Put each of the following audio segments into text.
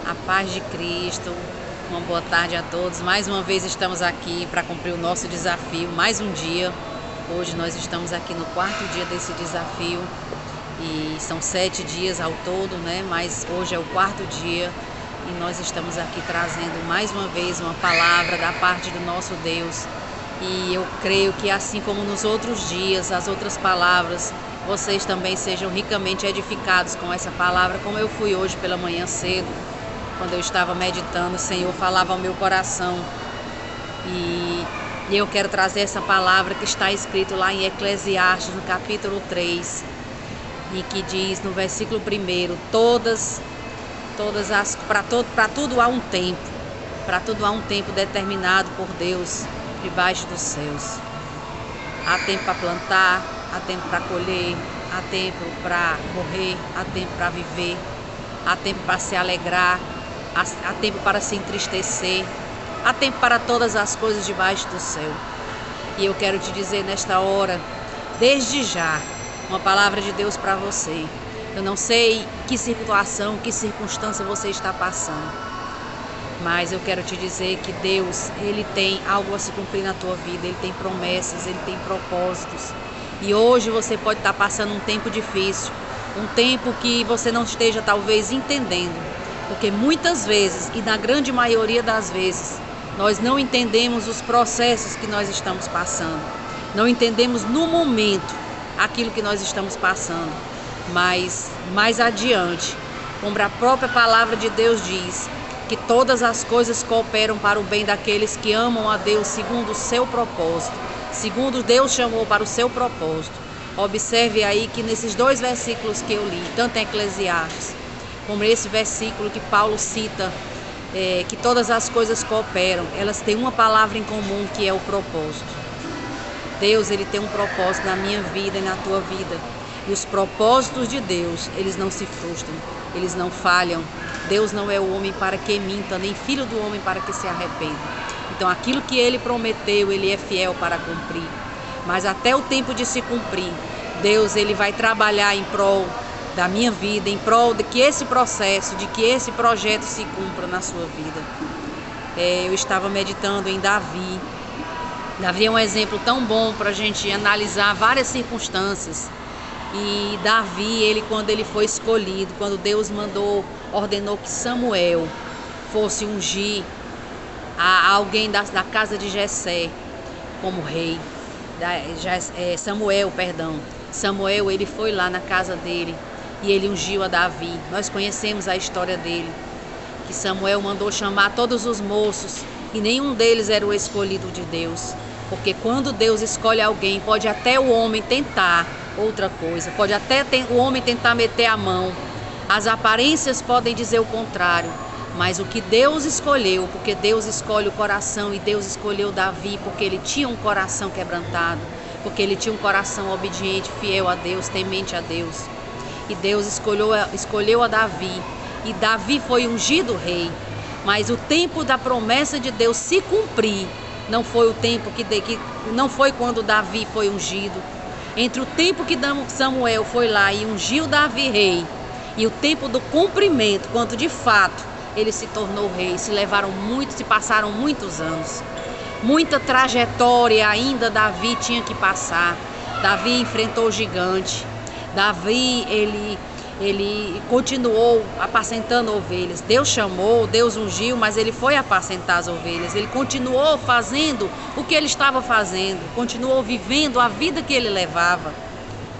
A paz de Cristo, uma boa tarde a todos. Mais uma vez estamos aqui para cumprir o nosso desafio, mais um dia. Hoje nós estamos aqui no quarto dia desse desafio e são 7 dias ao todo, né? Mas hoje é o quarto dia e nós estamos aqui trazendo mais uma vez uma palavra da parte do nosso Deus. E eu creio que assim como nos outros dias, as outras palavras, vocês também sejam ricamente edificados com essa palavra, como eu fui hoje pela manhã cedo. Quando eu estava meditando, o Senhor falava ao meu coração e eu quero trazer essa palavra que está escrito lá em Eclesiastes, no capítulo 3, e que diz no versículo 1, para tudo há um tempo, para tudo há um tempo determinado por Deus debaixo dos céus. Há tempo para plantar, há tempo para colher, há tempo para morrer, há tempo para viver, há tempo para se alegrar, há tempo para se entristecer, há tempo para todas as coisas debaixo do céu. E eu quero te dizer nesta hora, desde já, uma palavra de Deus para você. Eu não sei que situação, que circunstância você está passando, mas eu quero te dizer que Deus, Ele tem algo a se cumprir na tua vida, Ele tem promessas, Ele tem propósitos. E hoje você pode estar passando um tempo difícil, um tempo que você não esteja talvez entendendo. Porque muitas vezes, e na grande maioria das vezes, nós não entendemos os processos que nós estamos passando. Não entendemos no momento aquilo que nós estamos passando. Mas mais adiante, como a própria palavra de Deus diz, que todas as coisas cooperam para o bem daqueles que amam a Deus segundo o seu propósito. Segundo Deus chamou para o seu propósito. Observe aí que nesses 2 versículos que eu li, tanto em Eclesiastes, como esse versículo que Paulo cita, que todas as coisas cooperam, elas têm uma palavra em comum, que é o propósito. Deus, Ele tem um propósito na minha vida e na tua vida. E os propósitos de Deus, eles não se frustram, eles não falham. Deus não é o homem para que minta, nem filho do homem para que se arrependa. Então aquilo que Ele prometeu, Ele é fiel para cumprir. Mas até o tempo de se cumprir, Deus, Ele vai trabalhar em prol da minha vida, em prol de que esse processo, de que esse projeto se cumpra na sua vida. Eu estava meditando em Davi. Davi é um exemplo tão bom para a gente analisar várias circunstâncias. E Davi, quando ele foi escolhido, quando Deus ordenou que Samuel fosse ungir a alguém da casa de Jessé como rei, Samuel, ele foi lá na casa dele e ele ungiu a Davi. Nós conhecemos a história dele, que Samuel mandou chamar todos os moços e nenhum deles era o escolhido de Deus. Porque quando Deus escolhe alguém, pode até o homem tentar outra coisa, pode até o homem tentar meter a mão. As aparências podem dizer o contrário, mas o que Deus escolheu, porque Deus escolhe o coração, e Deus escolheu Davi porque ele tinha um coração quebrantado, porque ele tinha um coração obediente, fiel a Deus, temente a Deus. E Deus escolheu a Davi, e Davi foi ungido rei. Mas o tempo da promessa de Deus se cumprir não foi o tempo não foi quando Davi foi ungido. Entre o tempo que Samuel foi lá e ungiu Davi rei e o tempo do cumprimento, quando de fato ele se tornou rei, se passaram muitos anos. Muita trajetória ainda Davi tinha que passar. Davi enfrentou o gigante. Davi, ele continuou apacentando ovelhas. Deus chamou, Deus ungiu, mas ele foi apacentar as ovelhas. Ele continuou fazendo o que ele estava fazendo, continuou vivendo a vida que ele levava.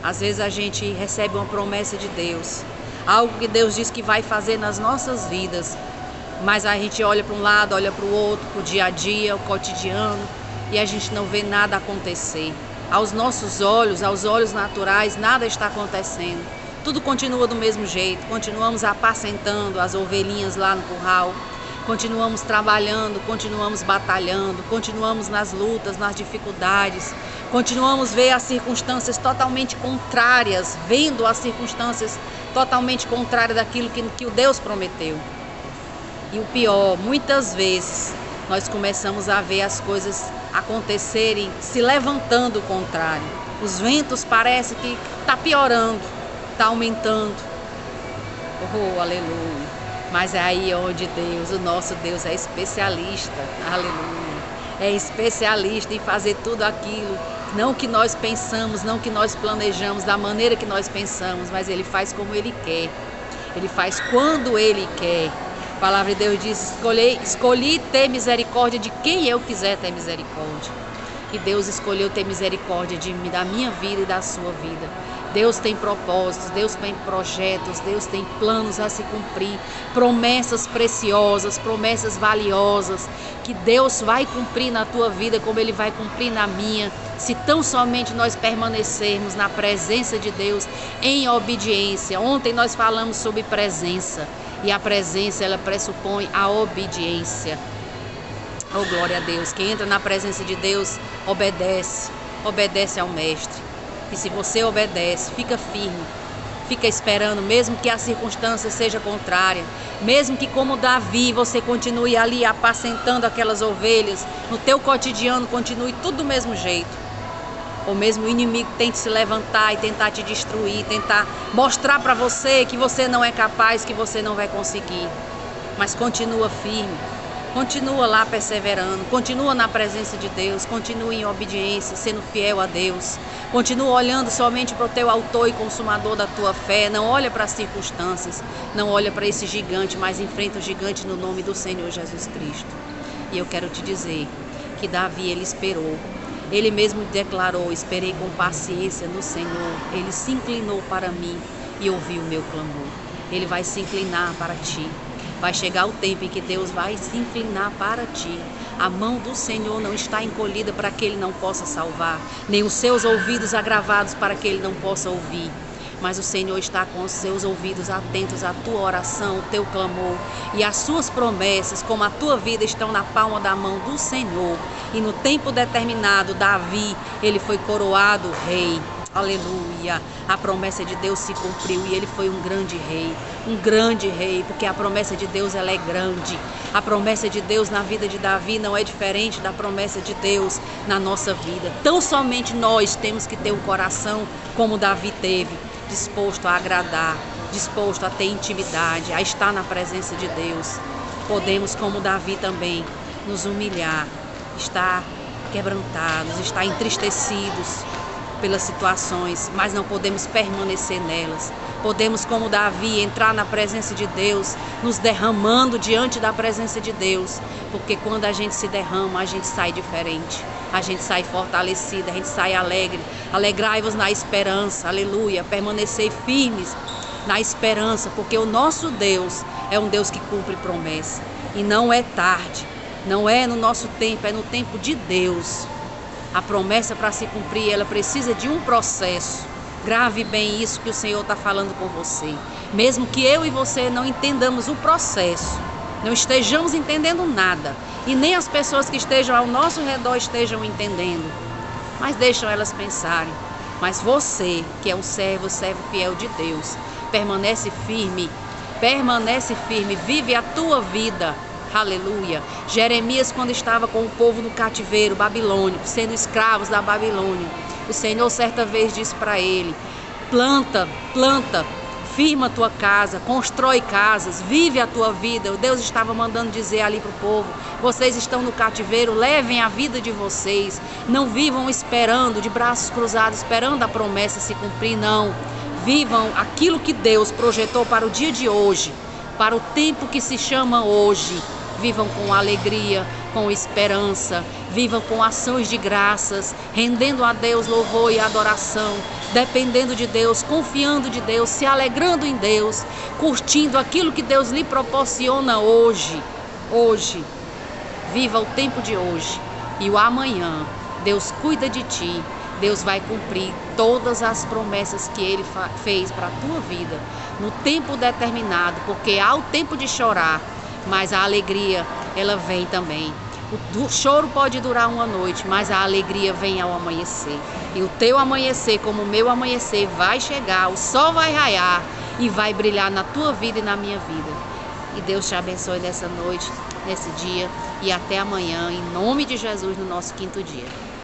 Às vezes a gente recebe uma promessa de Deus, algo que Deus diz que vai fazer nas nossas vidas, mas a gente olha para um lado, olha para o outro, para o dia a dia, o cotidiano, e a gente não vê nada acontecer. Aos nossos olhos, aos olhos naturais, nada está acontecendo. Tudo continua do mesmo jeito, continuamos apacentando as ovelhinhas lá no curral, continuamos trabalhando, continuamos batalhando, continuamos nas lutas, nas dificuldades, continuamos vendo as circunstâncias totalmente contrárias, daquilo que o Deus prometeu. E o pior, muitas vezes, nós começamos a ver as coisas acontecerem, se levantando o contrário. Os ventos parecem que está piorando, está aumentando. Oh, aleluia. Mas é aí onde Deus, o nosso Deus, é especialista, aleluia, é especialista em fazer tudo aquilo, não que nós pensamos, não que nós planejamos, da maneira que nós pensamos, mas Ele faz como Ele quer, Ele faz quando Ele quer. A palavra de Deus diz: escolhi ter misericórdia de quem eu quiser ter misericórdia. E Deus escolheu ter misericórdia de mim, da minha vida e da sua vida. Deus tem propósitos, Deus tem projetos, Deus tem planos a se cumprir, promessas preciosas, promessas valiosas, que Deus vai cumprir na tua vida como Ele vai cumprir na minha, se tão somente nós permanecermos na presença de Deus em obediência. Ontem nós falamos sobre presença, e a presença, ela pressupõe a obediência. Oh, glória a Deus. Quem entra na presença de Deus, obedece ao Mestre. E se você obedece, fica firme, fica esperando, mesmo que a circunstância seja contrária, mesmo que, como Davi, você continue ali apacentando aquelas ovelhas, no teu cotidiano continue tudo do mesmo jeito, ou mesmo o inimigo tente se levantar e tentar te destruir, tentar mostrar para você que você não é capaz, que você não vai conseguir, mas continua firme. Continua lá perseverando, continua na presença de Deus, continua em obediência, sendo fiel a Deus. Continua olhando somente para o teu autor e consumador da tua fé. Não olha para as circunstâncias, não olha para esse gigante, mas enfrenta o gigante no nome do Senhor Jesus Cristo. E eu quero te dizer que Davi, ele esperou. Ele mesmo declarou: esperei com paciência no Senhor. Ele se inclinou para mim e ouviu o meu clamor. Ele vai se inclinar para ti. Vai chegar o tempo em que Deus vai se inclinar para ti. A mão do Senhor não está encolhida para que Ele não possa salvar, nem os seus ouvidos agravados para que Ele não possa ouvir. Mas o Senhor está com os seus ouvidos atentos à tua oração, o teu clamor, e as suas promessas, como a tua vida, estão na palma da mão do Senhor. E no tempo determinado, Davi, ele foi coroado rei. Aleluia, a promessa de Deus se cumpriu e ele foi um grande rei, porque a promessa de Deus, ela é grande. A promessa de Deus na vida de Davi não é diferente da promessa de Deus na nossa vida. Tão somente nós temos que ter um coração como Davi teve, disposto a agradar, disposto a ter intimidade, a estar na presença de Deus. Podemos, como Davi também, nos humilhar, estar quebrantados, estar entristecidos pelas situações, mas não podemos permanecer nelas. Podemos, como Davi, entrar na presença de Deus, nos derramando diante da presença de Deus, porque quando a gente se derrama, a gente sai diferente, a gente sai fortalecida, a gente sai alegre. Alegrai-vos na esperança, aleluia, permanecer firmes na esperança, porque o nosso Deus é um Deus que cumpre promessa, e não é tarde, não é no nosso tempo, é no tempo de Deus. A promessa, para se cumprir, ela precisa de um processo. Grave bem isso que o Senhor está falando com você. Mesmo que eu e você não entendamos o processo, não estejamos entendendo nada, e nem as pessoas que estejam ao nosso redor estejam entendendo, mas deixam elas pensarem. Mas você, que é um servo fiel de Deus, permanece firme, vive a tua vida. Aleluia. Jeremias, quando estava com o povo no cativeiro babilônico, sendo escravos da Babilônia, o Senhor certa vez disse para ele: planta, firma a tua casa, constrói casas, vive a tua vida. O Deus estava mandando dizer ali para o povo: vocês estão no cativeiro, levem a vida de vocês, não vivam esperando, de braços cruzados, esperando a promessa se cumprir, não. Vivam aquilo que Deus projetou para o dia de hoje, para o tempo que se chama hoje. Vivam com alegria, com esperança, vivam com ações de graças, rendendo a Deus louvor e adoração, dependendo de Deus, confiando de Deus, se alegrando em Deus, curtindo aquilo que Deus lhe proporciona hoje. Viva o tempo de hoje e o amanhã. Deus cuida de ti, Deus vai cumprir todas as promessas que Ele fez para a tua vida, no tempo determinado, porque há o tempo de chorar, mas a alegria, ela vem também. O choro pode durar uma noite, mas a alegria vem ao amanhecer. E o teu amanhecer, como o meu amanhecer, vai chegar, o sol vai raiar e vai brilhar na tua vida e na minha vida. E Deus te abençoe nessa noite, nesse dia, e até amanhã, em nome de Jesus, no nosso 5º dia.